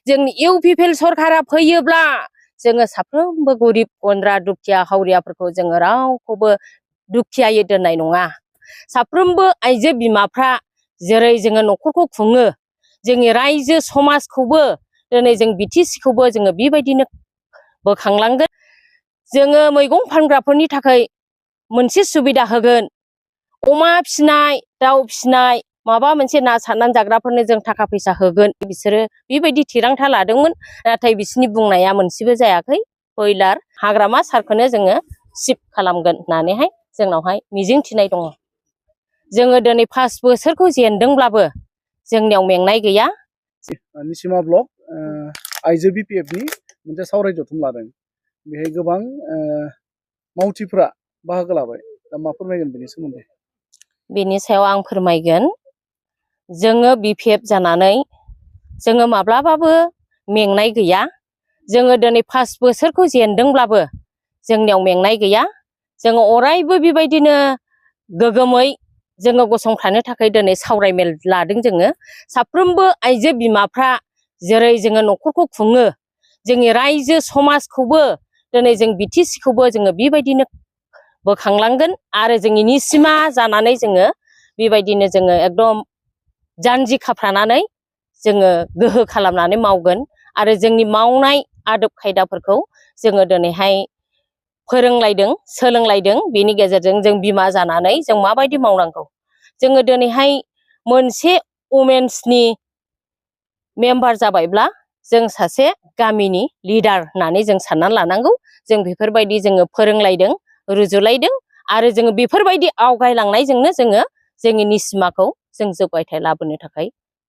जोंनि इउपिपिएल सरकारा फैयोब्ला जोङो साफ्रोमबो गरिब गुन्द्रा दुखिया हावरियाफोरखौ जोङो रावखौबो दुखियायै दोननाय नङा। साफ्रोमबो आइजो बिमाफ्रा जेरै जोङो न'खरखौ खुङो, जोंनि रायजो समाजखौबो दिनै जों बिटिसिखौबो जोङो बेबायदिनो बोखांलांगोन। जोङो मैगं फानग्राफोरनि थाखाय मोनसे सुबिदा होगोन। अमा फिसिनाय, दाउ फिसिनाय, माबा मोनसे ना सारनानै जाग्राफोरनो जों थाखा फैसा होगोन। बिसोरो बेबायदि थिरांथा लादोंमोन, नाथाय बिसोरनि बुंनाया मोनसेबो जायाखै। ब्रयलार हाग्रामा सारखौनो जोङो सिफ खालामगोन होननानैहाय जोंनावहाय मिजिं थिनाय दङ। जोङो दिनै 5 बोसोरखौ जेनदोंब्लाबो जोंनियाव मेंनाय गैया। निसिमा ब्लक आइजो बिपिएफनि मोनसे सावराय जथुम लादों। बेहाय गोबां मावथिफ्रा बाहागो लाबाय। दा मा फोरमायगोन बेनि सोमोन्दै? बेनि सायाव आं फोरमायगोन। जोङो बिपिएफ जानानै जोङो माब्लाबाबो मेंनाय गैया। जोङो दिनै 5 बोसोरखौ जेनदोंब्लाबो जोंनियाव मेंनाय गैया। जोङो अरायबो बेबायदिनो गोगोमै जोङो गसंथानो थाखाय दिनै सावरायमेल लादों। जोङो साफ्रोमबो आइजो बिमाफ्रा जेरै जोङो न'खरखौ खुङो, जोंनि रायजो समाजखौबो दिनै जों बिटिसिखौबो जोङो बेबायदिनो बोखांलांगोन आरो जोंनि निसिमा जानानै जोङो बेबायदिनो जोङो एकदम जानजि खाफ्रानानै जोङो गोहो खालामनानै मावगोन। आरो जोंनि मावनाय आदब खायदाफोरखौ जोङो दिनैहाय फोरोंलायदों, सोलोंलायदों। बेनि गेजेरजों जों बिमा जानानै जों माबायदि मावनांगौ। जोङो दिनैहाय मोनसे वमेन्सनि मेम्बार जाबायब्ला जों सासे गामिनि लिडार होननानै जों साननानै लानांगौ। जों बेफोरबायदि जोङो फोरोंलायदों, रुजुलायदों आरो जोङो बेफोरबायदि आवगायलांनायजोंनो जोङो जोंनि निसिमाखौ जों जौगाथाय लाबोनो थाखाय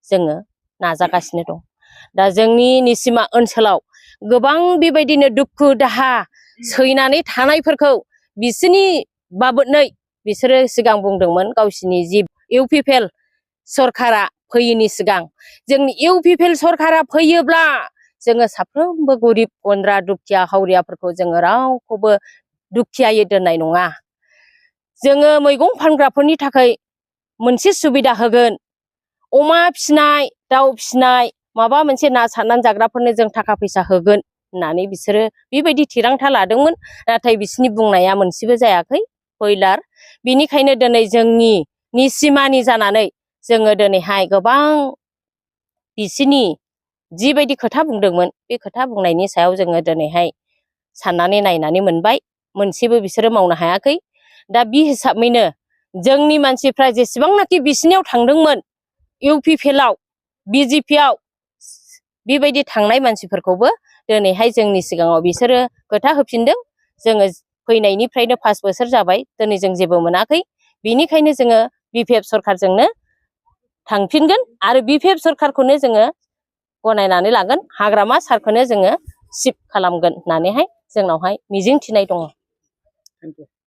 जोङो नाजागासिनो दं। दा जोंनि निसिमा ओनसोलाव गोबां बेबायदिनो दुखु दाहा सैनानै थानायफोरखौ बिसोरनि बाबोदनै बिसोरो सिगां बुंदोंमोन, गावसिनि जि इउपिपिएल सरकारा फैयैनि सिगां जोंनि इउपिपिएल सरकारा फैयोब्ला जोङो साफ्रोमबो गरिब गुन्द्रा दुखिया हावरियाफोरखौ जोङो रावखौबो दुखियायै दोननाय नङा। जोङो मैगं फानग्राफोरनि थाखाय मोनसे सुबिदा होगोन। अमा फिसिनाय, दाउ फिसिनाय, माबा मोनसे ना सारनानै जाग्राफोरनो जों थाखा फैसा होगोन होननानै बिसोरो बेबायदि थिरांथा लादोंमोन, नाथाय बिसोरनि बुंनाया मोनसेबो जायाखै। ब्रयलार बिनिखायनो दिनै जोंनि निसिमानि जानानै जोङो दिनैहाय गोबां बिसोरनि जिबायदि खोथा बुंदोंमोन, बे खोथा बुंनायनि सायाव जोङो दिनैहाय साननानै नायनानै मोनबाय, मोनसेबो बिसोरो मावनो हायाखै। दा बे हिसाबैनो जोंनि मानसिफ्रा जेसेबांनाखि बिसिनियाव थांदोंमोन, इउपिपिएलआव बिजेपिआव बेबायदि थांनाय मानसिफोरखौबो दिनैहाय जोंनि सिगाङाव बिसोरो खोथा होफिनदों। जोङो फैनायनिफ्रायनो 5 बोसोर जाबाय, दिनै जों जेबो मोनाखै। बेनिखायनो जोङो बिपिएफ सरकारजोंनो थांफिनगोन आरो बिपिएफ सरकारखौनो जोङो गनायनानै लागोन। हाग्रामा सारखौनो जोङो सिफ खालामगोन होननानैहाय जोंनावहाय मिजिं थिनाय दङ।